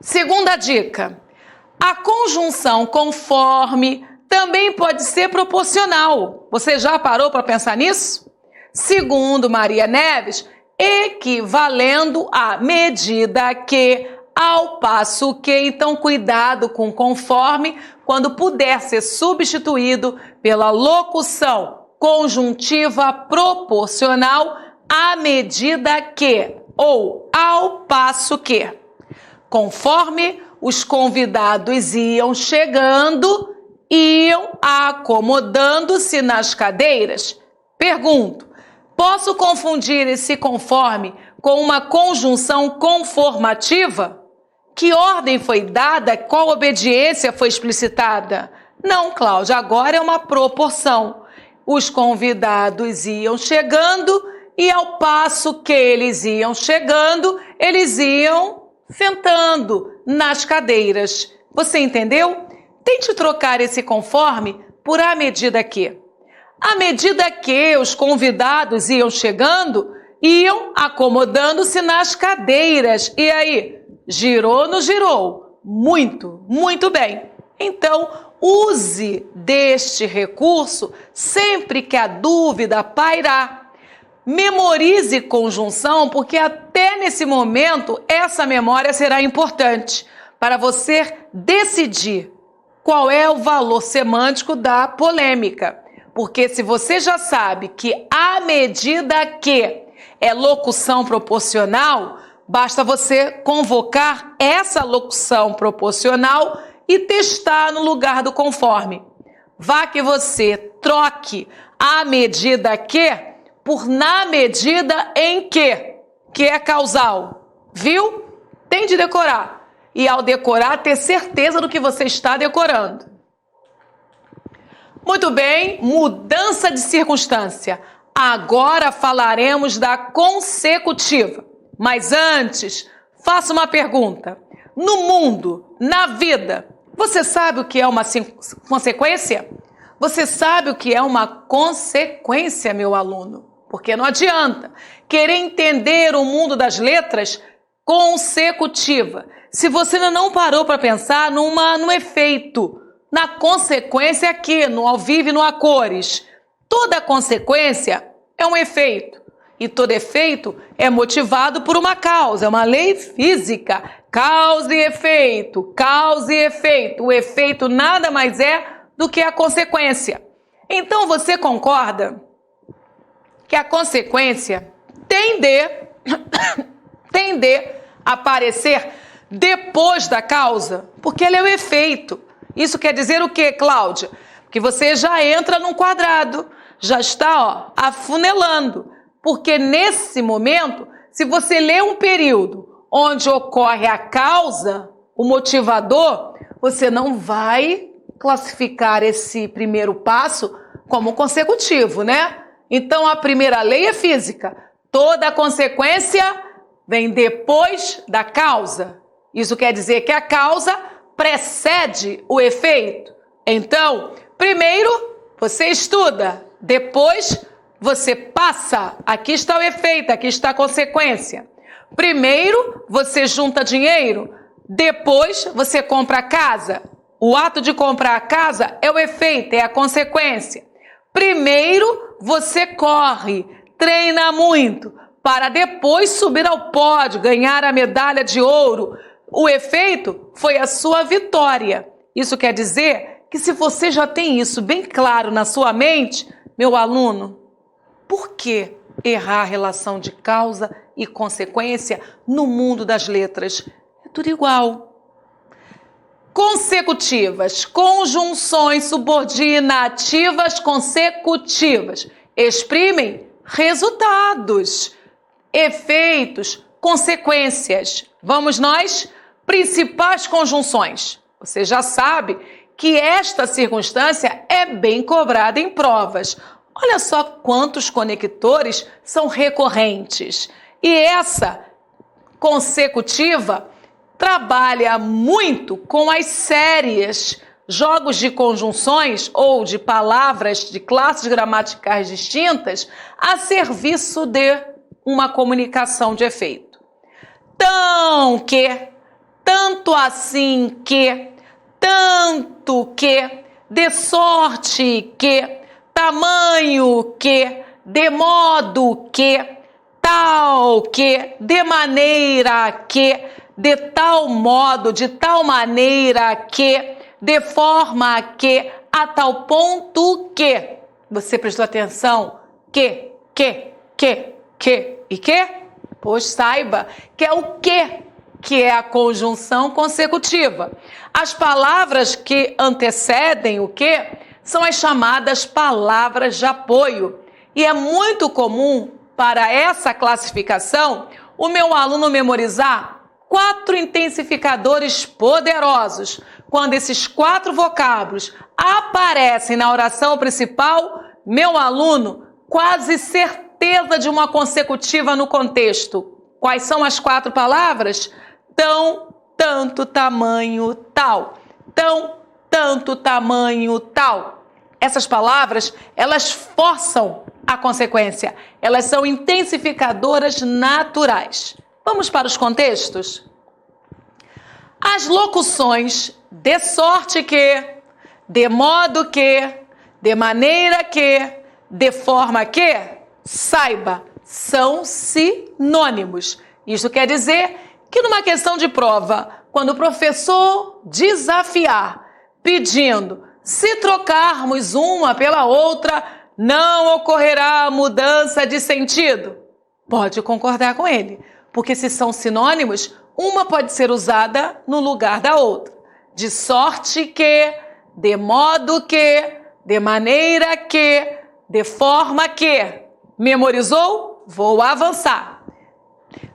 Segunda dica: a conjunção conforme também pode ser proporcional. Você já parou para pensar nisso? Segundo Maria Neves, equivalendo à medida que, ao passo que. Então, cuidado com conforme quando puder ser substituído pela locução conjuntiva proporcional à medida que ou ao passo que. Conforme os convidados iam chegando, iam acomodando-se nas cadeiras. Pergunto: posso confundir esse conforme com uma conjunção conformativa? Que ordem foi dada? Qual obediência foi explicitada? Não, Cláudia, agora é uma proporção. Os convidados iam chegando e, ao passo que eles iam chegando, eles iam sentando nas cadeiras. Você entendeu? Tente trocar esse conforme por à medida que. À medida que os convidados iam chegando, iam acomodando-se nas cadeiras. E aí? Girou, não girou? Muito, muito bem. Então, use deste recurso sempre que a dúvida pairar. Memorize conjunção, porque até nesse momento essa memória será importante para você decidir qual é o valor semântico da polêmica. Porque se você já sabe que à medida que é locução proporcional, basta você convocar essa locução proporcional e testar no lugar do conforme. Vá que você troque à medida que por na medida em que é causal. Viu? Tem de decorar. E ao decorar, ter certeza do que você está decorando. Muito bem, mudança de circunstância. Agora falaremos da consecutiva. Mas antes, faça uma pergunta. No mundo, na vida, você sabe o que é uma consequência? Você sabe o que é uma consequência, meu aluno? Porque não adianta querer entender o mundo das letras consecutiva se você ainda não parou para pensar no efeito, na consequência aqui, no ao vivo e no a cores. Toda consequência é um efeito. E todo efeito é motivado por uma causa, é uma lei física. Causa e efeito, causa e efeito. O efeito nada mais é do que a consequência. Então você concorda que a consequência tende a aparecer depois da causa? Porque ela é o efeito. Isso quer dizer o quê, Cláudia? Que você já entra num quadrado, já está afunilando. Porque nesse momento, se você lê um período onde ocorre a causa, o motivador, você não vai classificar esse primeiro passo como consecutivo, né? Então, a primeira lei é física. Toda consequência vem depois da causa. Isso quer dizer que a causa precede o efeito. Então, primeiro você estuda, depois você passa. Aqui está o efeito, aqui está a consequência. Primeiro você junta dinheiro, depois você compra a casa. O ato de comprar a casa é o efeito, é a consequência. Primeiro você corre, treina muito, para depois subir ao pódio, ganhar a medalha de ouro. O efeito foi a sua vitória. Isso quer dizer que se você já tem isso bem claro na sua mente, meu aluno, por que errar a relação de causa e consequência no mundo das letras? É tudo igual. Consecutivas, conjunções subordinativas consecutivas exprimem resultados, efeitos, consequências. Vamos nós? Principais conjunções. Você já sabe que esta circunstância é bem cobrada em provas. Olha só quantos conectores são recorrentes. E essa consecutiva trabalha muito com as séries, jogos de conjunções ou de palavras de classes gramaticais distintas a serviço de uma comunicação de efeito. Tão que, tanto assim que, tanto que, de sorte que, tamanho que, de modo que, tal que, de maneira que, de tal modo, de tal maneira que, de forma que, a tal ponto que. Você prestou atenção? Que e que? Pois saiba que é o que é a conjunção consecutiva. As palavras que antecedem o que são as chamadas palavras de apoio. E é muito comum para essa classificação o meu aluno memorizar 4 intensificadores poderosos. Quando esses 4 vocábulos aparecem na oração principal, meu aluno, quase certeza de uma consecutiva no contexto. Quais são as 4 palavras? Tão, tanto, tamanho, tal. Tão, tanto, tamanho, tal. Essas palavras, elas forçam a consequência. Elas são intensificadoras naturais. Vamos para os contextos? As locuções de sorte que, de modo que, de maneira que, de forma que, saiba, são sinônimos. Isso quer dizer que numa questão de prova, quando o professor desafiar, pedindo, se trocarmos uma pela outra, não ocorrerá mudança de sentido. Pode concordar com ele, porque se são sinônimos, uma pode ser usada no lugar da outra. De sorte que, de modo que, de maneira que, de forma que. Memorizou? Vou avançar.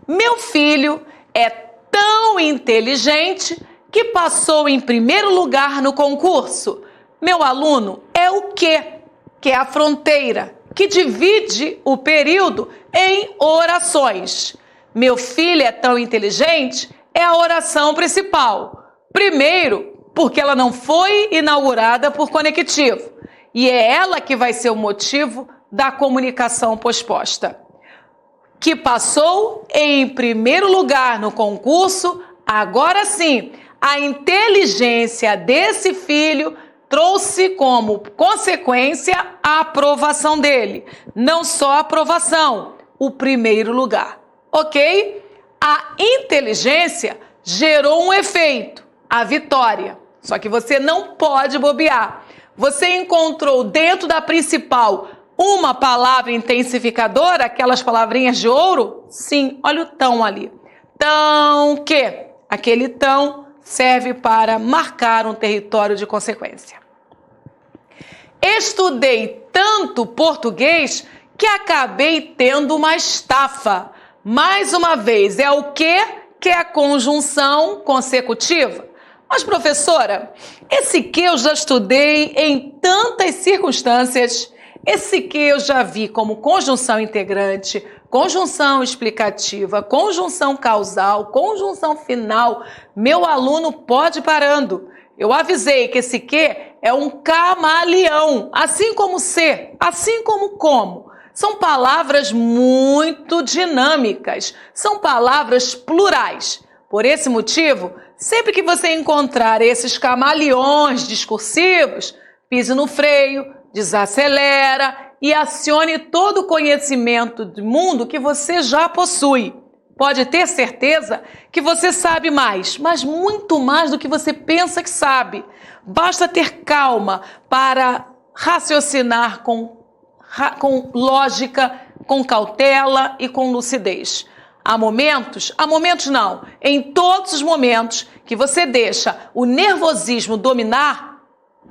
Meu filho é tão inteligente que passou em primeiro lugar no concurso. Meu aluno é o quê? Que é a fronteira, que divide o período em orações. Meu filho é tão inteligente é a oração principal. Primeiro, porque ela não foi inaugurada por conectivo. E é ela que vai ser o motivo da comunicação posposta. Que passou em primeiro lugar no concurso, agora sim, a inteligência desse filho trouxe como consequência a aprovação dele. Não só a aprovação, o primeiro lugar. Ok? A inteligência gerou um efeito, a vitória. Só que você não pode bobear. Você encontrou dentro da principal uma palavra intensificadora, aquelas palavrinhas de ouro? Sim, olha o tão ali. Tão que. Aquele tão serve para marcar um território de consequência. Estudei tanto português que acabei tendo uma estafa. Mais uma vez, é o que é a conjunção consecutiva? Mas, professora, esse que eu já estudei em tantas circunstâncias. Esse que eu já vi como conjunção integrante, conjunção explicativa, conjunção causal, conjunção final. Meu aluno pode ir parando. Eu avisei que esse que é um camaleão, assim como ser, assim como como. São palavras muito dinâmicas, são palavras plurais. Por esse motivo, sempre que você encontrar esses camaleões discursivos, pise no freio, desacelera e acione todo o conhecimento do mundo que você já possui. Pode ter certeza que você sabe mais, mas muito mais do que você pensa que sabe. Basta ter calma para raciocinar com lógica, com cautela e com lucidez. Há momentos não, em todos os momentos que você deixa o nervosismo dominar,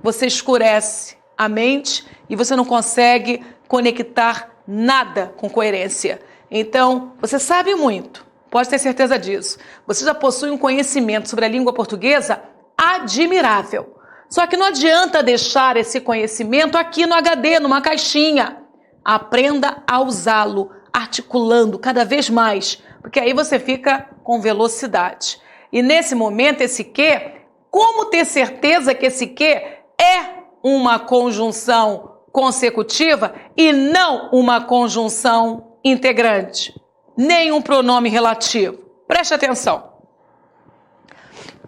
você escurece a mente e você não consegue conectar nada com coerência. Então, você sabe muito, pode ter certeza disso. Você já possui um conhecimento sobre a língua portuguesa admirável. Só que não adianta deixar esse conhecimento aqui no HD, numa caixinha. Aprenda a usá-lo, articulando cada vez mais, porque aí você fica com velocidade. E nesse momento, esse que, como ter certeza que esse que é uma conjunção consecutiva e não uma conjunção integrante, nem um pronome relativo? Preste atenção.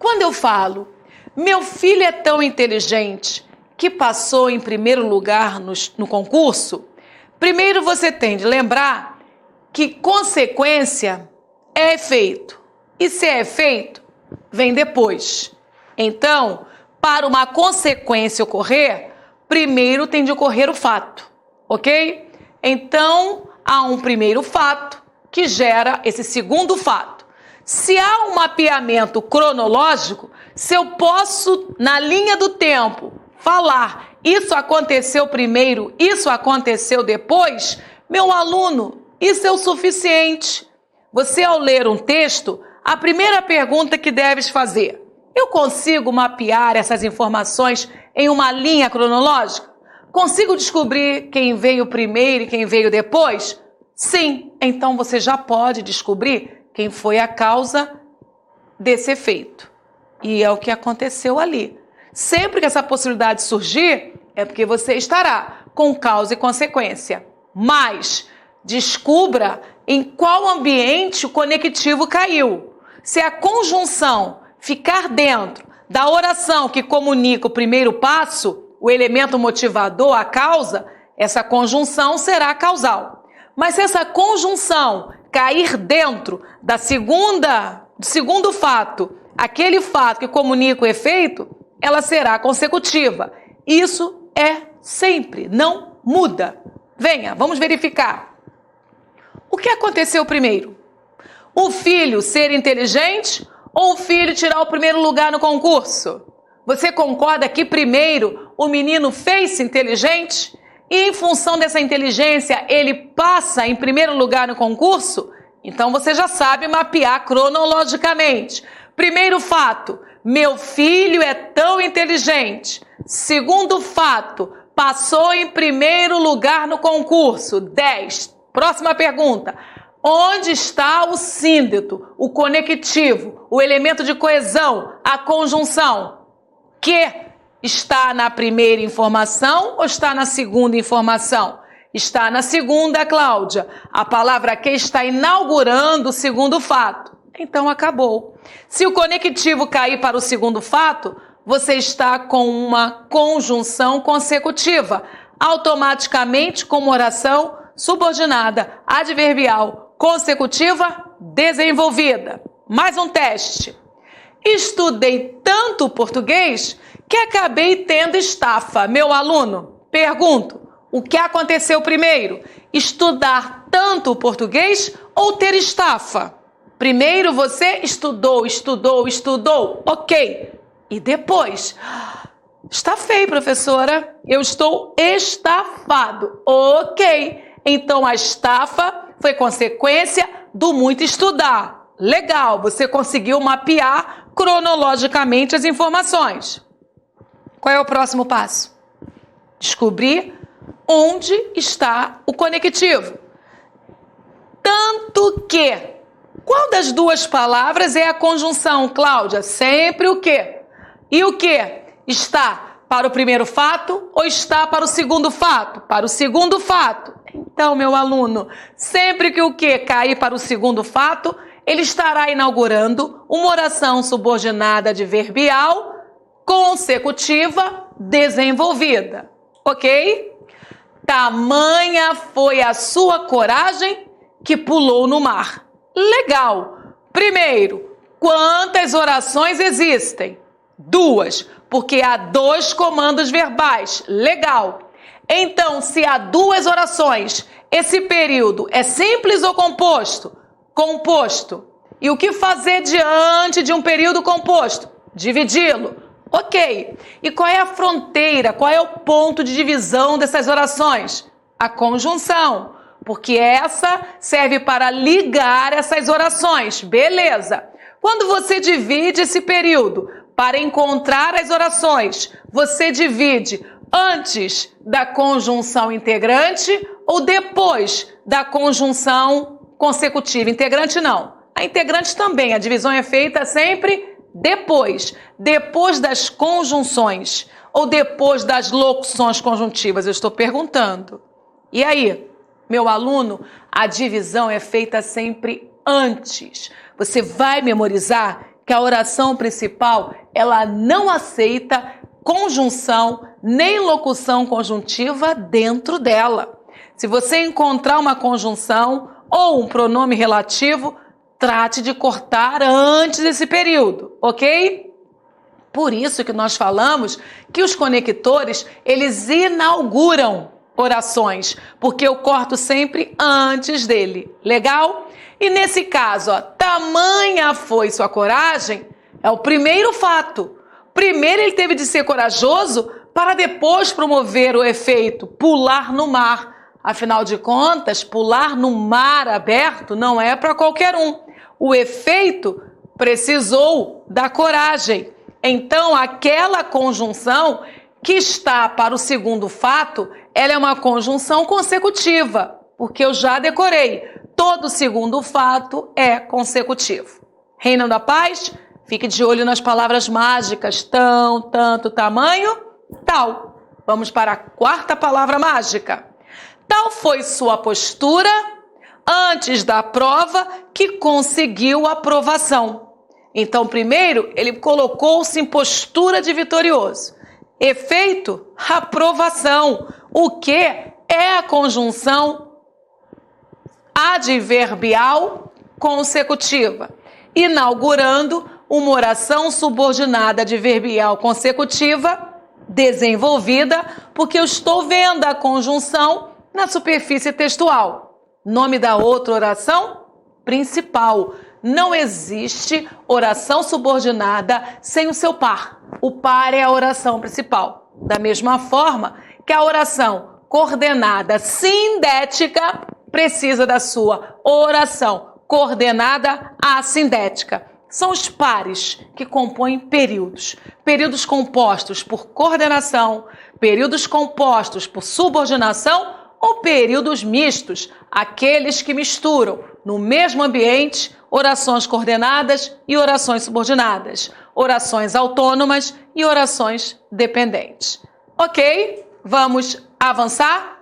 Quando eu falo, meu filho é tão inteligente que passou em primeiro lugar no concurso, primeiro você tem de lembrar que consequência é efeito. E se é efeito, vem depois. Então, para uma consequência ocorrer, primeiro tem de ocorrer o fato, ok? Então, há um primeiro fato que gera esse segundo fato. Se há um mapeamento cronológico, se eu posso, na linha do tempo, falar isso aconteceu primeiro, isso aconteceu depois, meu aluno, isso é o suficiente. Você, ao ler um texto, a primeira pergunta que deves fazer: eu consigo mapear essas informações em uma linha cronológica? Consigo descobrir quem veio primeiro e quem veio depois? Sim, então você já pode descobrir quem foi a causa desse efeito. E é o que aconteceu ali. Sempre que essa possibilidade surgir, é porque você estará com causa e consequência. Mas descubra em qual ambiente o conectivo caiu. Se a conjunção ficar dentro da oração que comunica o primeiro passo, o elemento motivador, a causa, essa conjunção será causal. Mas se essa conjunção cair dentro do segundo fato, aquele fato que comunica o efeito, ela será consecutiva. Isso é sempre, não muda. Venha, vamos verificar. O que aconteceu primeiro? O filho ser inteligente ou o filho tirar o primeiro lugar no concurso? Você concorda que primeiro o menino fez-se inteligente e em função dessa inteligência ele passa em primeiro lugar no concurso? Então você já sabe mapear cronologicamente. Primeiro fato, meu filho é tão inteligente. Segundo fato, passou em primeiro lugar no concurso. 10. Próxima pergunta. Onde está o síndeto, o conectivo, o elemento de coesão, a conjunção? Que está na primeira informação ou está na segunda informação? Está na segunda, Cláudia. A palavra que está inaugurando o segundo fato. Então acabou. Se o conectivo cair para o segundo fato, você está com uma conjunção consecutiva, automaticamente com uma oração subordinada, adverbial, consecutiva, desenvolvida. Mais um teste. Estudei tanto português que acabei tendo estafa. Meu aluno, pergunto, o que aconteceu primeiro? Estudar tanto português ou ter estafa? Primeiro você estudou, ok. E depois? Está feio, professora. Eu estou estafado. Ok. Então a estafa foi consequência do muito estudar. Legal, você conseguiu mapear cronologicamente as informações. Qual é o próximo passo? Descobrir onde está o conectivo. Tanto que. Qual das duas palavras é a conjunção, Cláudia? Sempre o quê? E o quê? Está para o primeiro fato ou está para o segundo fato? Para o segundo fato. Então, meu aluno, sempre que o quê cair para o segundo fato, ele estará inaugurando uma oração subordinada adverbial consecutiva desenvolvida. Ok? Tamanha foi a sua coragem que pulou no mar. Legal. Primeiro, quantas orações existem? 2, porque há 2 comandos verbais. Legal. Então, se há 2 orações, esse período é simples ou composto? Composto. E o que fazer diante de um período composto? Dividi-lo. Ok. E qual é a fronteira, qual é o ponto de divisão dessas orações? A conjunção. Porque essa serve para ligar essas orações. Beleza. Quando você divide esse período para encontrar as orações, você divide antes da conjunção integrante ou depois da conjunção consecutiva? Integrante não. A integrante também. A divisão é feita sempre depois. Depois das conjunções ou depois das locuções conjuntivas? Eu estou perguntando. E aí? Meu aluno, a divisão é feita sempre antes. Você vai memorizar que a oração principal, ela não aceita conjunção nem locução conjuntiva dentro dela. Se você encontrar uma conjunção ou um pronome relativo, trate de cortar antes desse período, ok? Por isso que nós falamos que os conectores, eles inauguram orações, porque eu corto sempre antes dele, legal? E nesse caso, ó, tamanha foi sua coragem, é o primeiro fato. Primeiro ele teve de ser corajoso para depois promover o efeito pular no mar. Afinal de contas, pular no mar aberto não é para qualquer um. O efeito precisou da coragem. Então, aquela conjunção que está para o segundo fato, ela é uma conjunção consecutiva, porque eu já decorei. Todo segundo fato é consecutivo. Reinando a paz, fique de olho nas palavras mágicas tão, tanto, tamanho, tal. Vamos para a quarta palavra mágica. Tal foi sua postura antes da prova que conseguiu aprovação. Então, primeiro, ele colocou-se em postura de vitorioso. Efeito, aprovação. O que é a conjunção adverbial consecutiva, inaugurando uma oração subordinada adverbial consecutiva desenvolvida, porque eu estou vendo a conjunção na superfície textual. Nome da outra oração? Principal. Não existe oração subordinada sem o seu par. O par é a oração principal. Da mesma forma que a oração coordenada sindética precisa da sua oração coordenada assindética. São os pares que compõem períodos. Períodos compostos por coordenação, períodos compostos por subordinação ou períodos mistos, aqueles que misturam no mesmo ambiente orações coordenadas e orações subordinadas, orações autônomas e orações dependentes. Ok? Vamos avançar?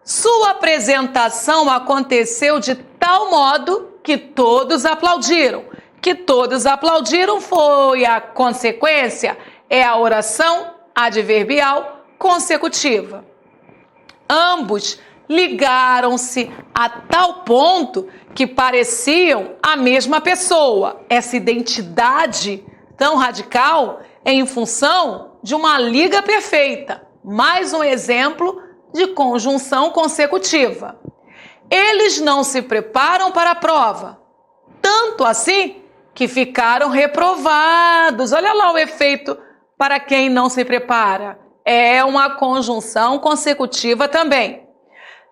Sua apresentação aconteceu de tal modo que todos aplaudiram. Que todos aplaudiram foi a consequência, é a oração adverbial consecutiva. Ambos ligaram-se a tal ponto que pareciam a mesma pessoa. Essa identidade tão radical é em função de uma liga perfeita. Mais um exemplo de conjunção consecutiva. Eles não se preparam para a prova, tanto assim que ficaram reprovados. Olha lá o efeito para quem não se prepara. É uma conjunção consecutiva também.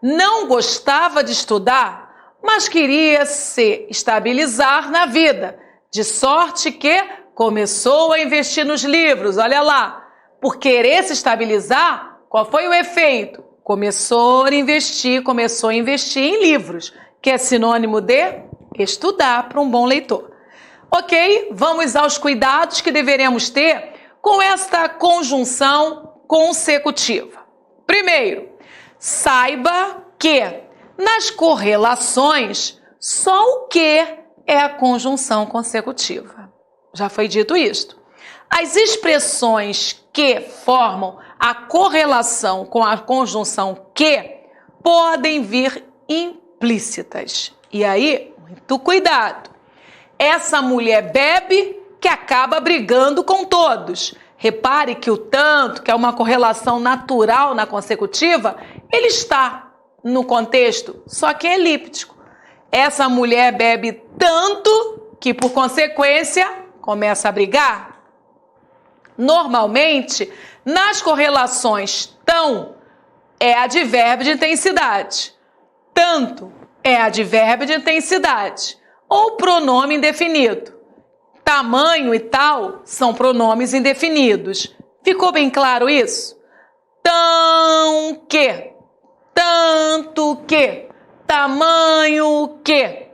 Não gostava de estudar, mas queria se estabilizar na vida, de sorte que começou a investir nos livros. Olha lá, por querer se estabilizar, qual foi o efeito? Começou a investir em livros, que é sinônimo de estudar para um bom leitor. Ok, vamos aos cuidados que deveremos ter com esta conjunção consecutiva. Primeiro, saiba que nas correlações, só o que é a conjunção consecutiva. Já foi dito isto. As expressões que formam a correlação com a conjunção que podem vir implícitas. E aí, muito cuidado. Essa mulher bebe que acaba brigando com todos. Repare que o tanto, que é uma correlação natural na consecutiva, ele está no contexto, só que é elíptico. Essa mulher bebe tanto que, por consequência, começa a brigar. Normalmente, nas correlações tão é advérbio de intensidade, tanto é advérbio de intensidade, ou pronome indefinido. Tamanho e tal são pronomes indefinidos. Ficou bem claro isso? Tão que, tanto que, tamanho que,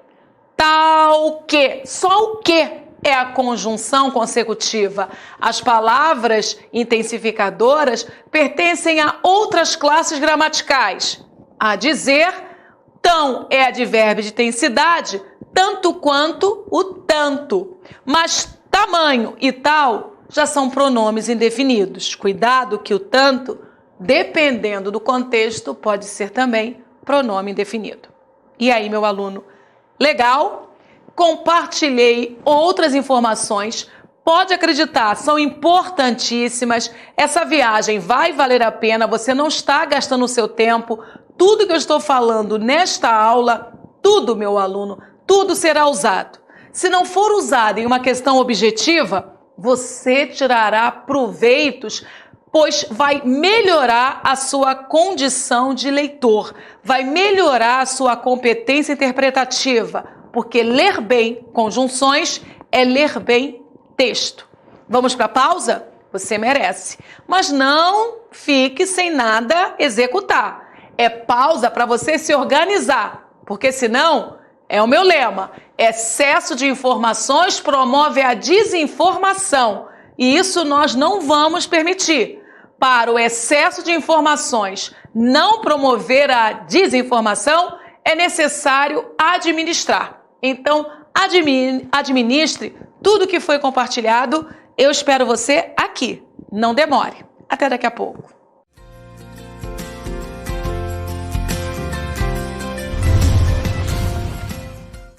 tal que. Só o que é a conjunção consecutiva. As palavras intensificadoras pertencem a outras classes gramaticais. A dizer, tão é advérbio de intensidade, tanto quanto o tanto. Mas Tamanho e tal já são pronomes indefinidos. Cuidado que o tanto, dependendo do contexto, pode ser também pronome indefinido. E aí, meu aluno? Legal? Compartilhei outras informações. Pode acreditar, são importantíssimas. Essa viagem vai valer a pena, você não está gastando o seu tempo. Tudo que eu estou falando nesta aula, tudo, meu aluno, tudo será usado. Se não for usado em uma questão objetiva, você tirará proveitos, pois vai melhorar a sua condição de leitor, vai melhorar a sua competência interpretativa, porque ler bem conjunções é ler bem texto. Vamos para a pausa? Você merece. Mas não fique sem nada executar. É pausa para você se organizar, porque senão, é o meu lema, excesso de informações promove a desinformação. E isso nós não vamos permitir. Para o excesso de informações não promover a desinformação, é necessário administrar. Então, administre tudo que foi compartilhado. Eu espero você aqui. Não demore. Até daqui a pouco.